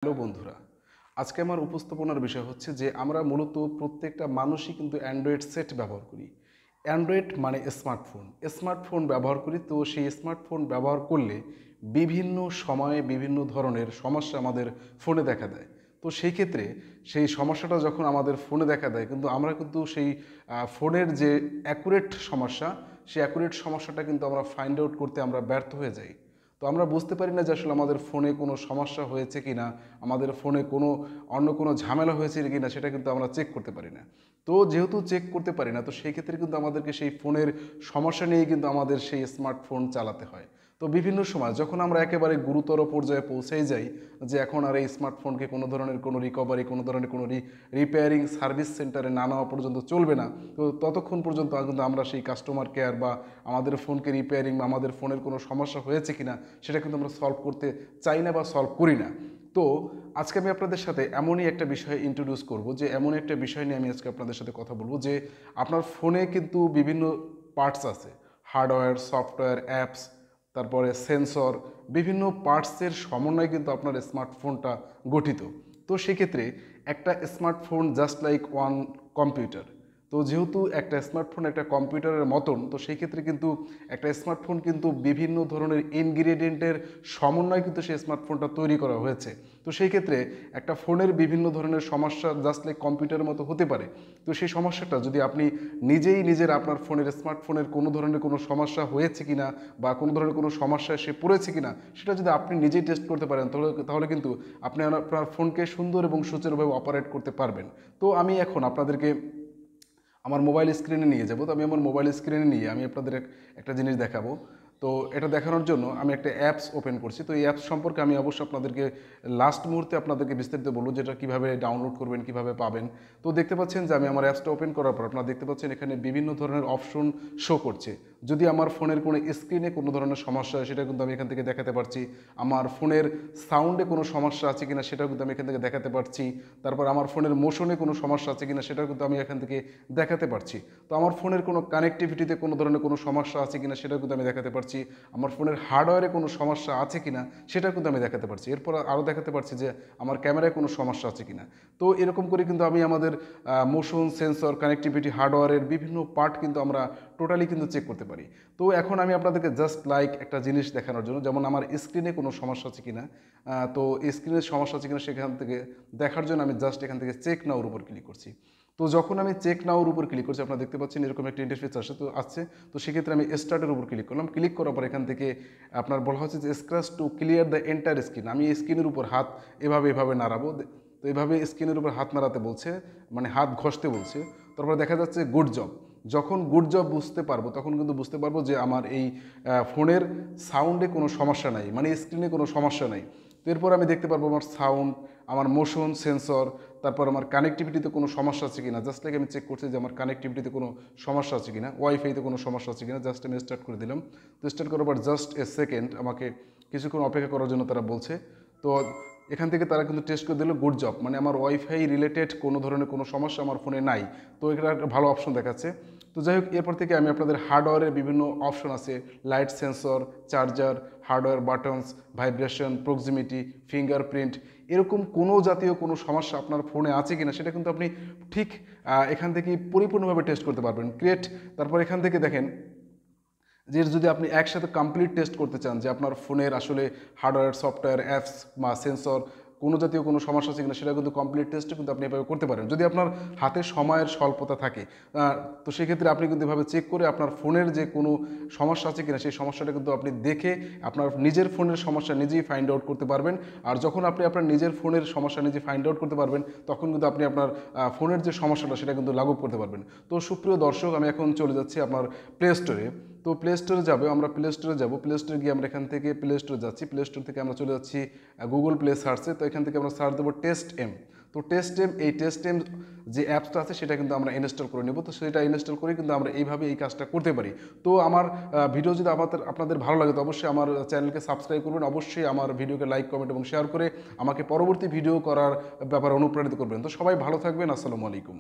Hello বন্ধুরা, আজকে আমার উপস্থাপনার বিষয় হচ্ছে যে আমরা মূলত প্রত্যেকটা মানুষই কিন্তু অ্যান্ড্রয়েড সেট ব্যবহার করি। অ্যান্ড্রয়েড মানে স্মার্টফোন ব্যবহার করি। তো সেই স্মার্টফোন ব্যবহার করলে বিভিন্ন সময়ে বিভিন্ন ধরনের সমস্যা আমাদের ফোনে দেখা দেয়। তো সেই ক্ষেত্রে সেই সমস্যাটা যখন আমাদের ফোনে দেখা দেয় কিন্তু আমরা কিন্তু সেই ফোনের যে অ্যাকুরেট সমস্যা, সেই অ্যাকুরেট সমস্যাটা কিন্তু আমরা ফাইন্ড আউট করতে আমরা ব্যর্থ হয়ে যাই। তো আমরা বুঝতে পারি না যে আসলে আমাদের ফোনে কোনো সমস্যা হয়েছে কি না, আমাদের ফোনে অন্য কোনো ঝামেলা হয়েছে কি না, সেটা কিন্তু আমরা চেক করতে পারি না। তো যেহেতু চেক করতে পারি না, তো সেই ক্ষেত্রে কিন্তু আমাদেরকে সেই ফোনের সমস্যা নিয়েই কিন্তু আমাদের সেই স্মার্টফোন চালাতে হয়। তো বিভিন্ন সময় যখন আমরা একেবারে গুরুতর পর্যায়ে পৌঁছেই যাই যে এখন আর এই স্মার্টফোনকে কোনো ধরনের কোনো রিকভারি, কোনো ধরনের কোনো রিপেয়ারিং সার্ভিস সেন্টারে না নেওয়া পর্যন্ত চলবে না, তো ততক্ষণ পর্যন্ত কিন্তু আমরা সেই কাস্টমার কেয়ার বা আমাদের ফোনকে রিপেয়ারিং বা আমাদের ফোনের কোনো সমস্যা হয়েছে কিনা সেটা কিন্তু আমরা সলভ করতে চাই না বা সলভ করি না। তো আজকে আমি আপনাদের সাথে এমনই একটা বিষয় ইন্ট্রোডিউস করব, যে এমন একটা বিষয় নিয়ে আমি আজকে আপনাদের সাথে কথা বলবো যে আপনার ফোনে কিন্তু বিভিন্ন পার্টস আছে, হার্ডওয়্যার, সফটওয়্যার, অ্যাপস, তারপরে সেন্সর, বিভিন্ন পার্টসের সমন্বয়ে কিন্তু আপনার স্মার্টফোনটা গঠিত। তো সেক্ষেত্রে একটা smartphone just like one computer. তো যেহেতু একটা স্মার্টফোন একটা কম্পিউটারের মতন, তো সেই ক্ষেত্রে কিন্তু একটা স্মার্টফোন কিন্তু বিভিন্ন ধরনের ইনগ্রিডিয়েন্টের সমন্বয়ে কিন্তু সেই স্মার্টফোনটা তৈরি করা হয়েছে। তো সেই ক্ষেত্রে একটা ফোনের বিভিন্ন ধরনের সমস্যা জাস্ট লাইক কম্পিউটারের মতো হতে পারে। তো সেই সমস্যাটা যদি আপনি নিজের আপনার ফোনের স্মার্টফোনের কোনো ধরনের কোনো সমস্যা হয়েছে কিনা বা কোনো ধরনের কোনো সমস্যায় সে পড়েছে কিনা সেটা যদি আপনি নিজেই টেস্ট করতে পারেন, তাহলে কিন্তু আপনি আপনার ফোনকে সুন্দর এবং সুচারুভাবে অপারেট করতে পারবেন। তো আমি এখন আপনাদেরকে আমার মোবাইল স্ক্রিনে নিয়ে যাব। তো আমি আমার মোবাইল স্ক্রিনে নিয়ে আমি আপনাদের একটা জিনিস দেখাবো। তো এটা দেখানোর জন্য আমি একটা অ্যাপস ওপেন করছি। তো এই অ্যাপস সম্পর্কে আমি অবশ্যই আপনাদেরকে লাস্ট মুহূর্তে আপনাদেরকে বিস্তারিত বলবো, যেটা কীভাবে ডাউনলোড করবেন, কীভাবে পাবেন। তো দেখতে পাচ্ছেন যে আমি আমার অ্যাপসটা ওপেন করার পর আপনারা দেখতে পাচ্ছেন এখানে বিভিন্ন ধরনের অপশন শো করছে। যদি আমার ফোনের কোনো স্ক্রিনে কোনো ধরনের সমস্যা হয় সেটা কিন্তু আমি এখান থেকে দেখাতে পারছি। আমার ফোনের সাউন্ডে কোনো সমস্যা আছে কিনা সেটাও কিন্তু আমি এখান থেকে দেখাতে পারছি। তারপর আমার ফোনের মোশনে কোনো সমস্যা আছে কিনা সেটাও কিন্তু আমি এখান থেকে দেখাতে পারছি। তো আমার ফোনের কোনো কানেক্টিভিটিতে কোনো ধরনের কোনো সমস্যা আছে কিনা সেটাও কিন্তু আমি দেখাতে পারছি। আমার ফোনের হার্ডওয়্যারে কোনো সমস্যা আছে কিনা সেটাও কিন্তু আমি দেখাতে পারছি। এরপর আরও দেখাতে পারছি যে আমার ক্যামেরায় কোনো সমস্যা আছে কিনা। তো এরকম করে কিন্তু আমি আমাদের মোশন, সেন্সর, কানেক্টিভিটি, হার্ডওয়্যারের বিভিন্ন পার্ট কিন্তু আমরা টোটালি কিন্তু চেক করতে পারি। তো এখন আমি আপনাদেরকে জাস্ট লাইক একটা জিনিস দেখানোর জন্য, যেমন আমার স্ক্রিনে কোনো সমস্যা আছে কিনা, তো স্ক্রিনের সমস্যা আছে কিনা সেখান থেকে দেখার জন্য আমি জাস্ট এখান থেকে চেক নাওর উপর ক্লিক করছি। তো যখন আমি চেক নাওর উপর ক্লিক করছি আপনারা দেখতে পাচ্ছেন এরকম একটা ইন্টারফেস আসছে। তো সেক্ষেত্রে আমি স্টার্টের উপর ক্লিক করলাম। ক্লিক করার পর এখান থেকে আপনার বলা হচ্ছে যে scratch to clear the entire screen. আমি এই স্ক্রিনের উপর হাত এভাবে নাড়াবো। তো এইভাবে স্ক্রিনের উপর হাত নাড়াতে বলছে, মানে হাত ঘষতে বলছে। তারপর দেখা যাচ্ছে গুড জব। যখন গুড জব বুঝতে পারবো তখন কিন্তু বুঝতে পারবো যে আমার এই ফোনের সাউন্ডে কোনো সমস্যা নাই, মানে স্ক্রিনে কোনো সমস্যা নাই। তো এরপর আমি দেখতে পারবো আমার সাউন্ড, আমার মোশন সেন্সর, তারপর আমার কানেক্টিভিটিতে কোনো সমস্যা আছে কিনা। জাস্ট লাইক আমি চেক করছি যে আমার কানেক্টিভিটিতে কোনো সমস্যা আছে কিনা, ওয়াইফাইতে কোনো সমস্যা আছে কিনা। জাস্ট আমি স্টার্ট করে দিলাম। তো স্টার্ট করার পর জাস্ট এ সেকেন্ড আমাকে কিছুক্ষণ অপেক্ষা করার জন্য তারা বলছে। তো এখান থেকে তারা কিন্তু টেস্ট করে দিল গুড জব, মানে আমার ওয়াইফাই রিলেটেড কোনো ধরনের কোনো সমস্যা আমার ফোনে নাই। তো এটা একটা ভালো অপশন দেখাচ্ছে। তো যাই হোক, এরপর থেকে আমি আপনাদের হার্ডওয়্যারের বিভিন্ন অপশন আছে, light sensor, charger, hardware buttons, vibration, proximity, fingerprint, এরকম কোনো জাতীয় কোনো সমস্যা আপনার ফোনে আছে কিনা সেটা কিন্তু আপনি ঠিক এখান থেকে পরিপূর্ণভাবে টেস্ট করতে পারবেন। ক্রিয়েট, তারপর এখান থেকে দেখেন যে যদি আপনি একসাথে কমপ্লিট টেস্ট করতে চান যে আপনার ফোনের আসলে হার্ডওয়্যার, সফটওয়্যার, অ্যাপস বা সেন্সর কোনো জাতীয় কোনো সমস্যা আছে কিনা সেটা কিন্তু কমপ্লিট টেস্টও কিন্তু আপনি এভাবে করতে পারেন যদি আপনার হাতে সময়ের স্বল্পতা থাকে। তো সেক্ষেত্রে আপনি কিন্তু এভাবে চেক করে আপনার ফোনের যে কোনো সমস্যা আছে কিনা সেই সমস্যাটা কিন্তু আপনি দেখে আপনার নিজের ফোনের সমস্যা নিজেই ফাইন্ড আউট করতে পারবেন। আর যখন আপনি আপনার নিজের ফোনের সমস্যা নিজে ফাইন্ড আউট করতে পারবেন তখন কিন্তু আপনি আপনার ফোনের যে সমস্যাটা সেটা কিন্তু লাগু করতে পারবেন। তো সুপ্রিয় দর্শক, আমি এখন চলে যাচ্ছি আপনার প্লে স্টোরে। তো প্লে স্টোরে যাবো, আমরা প্লে স্টোরে যাবো। প্লে স্টোরে গিয়ে আমরা এখান থেকে প্লে স্টোরে যাচ্ছি। প্লে স্টোর থেকে আমরা চলে যাচ্ছি গুগল প্লে সার্চে। তো এখান থেকে আমরা সার্চ দেবো টেস্ট এম। তো টেস্ট এম, এই টেস্ট এম যে অ্যাপসটা আছে সেটা কিন্তু আমরা ইনস্টল করে নেব। তো সেটা ইনস্টল করে কিন্তু আমরা এইভাবে এই কাজটা করতে পারি। তো আমার ভিডিও যদি আপনাদের ভালো লাগে তো অবশ্যই আমার চ্যানেলকে সাবস্ক্রাইব করবেন, অবশ্যই আমার ভিডিওকে লাইক, কমেন্ট এবং শেয়ার করে আমাকে পরবর্তী ভিডিও করার ব্যাপারে অনুপ্রাণিত করবেন। তো সবাই ভালো থাকবেন। আসসালামু আলাইকুম।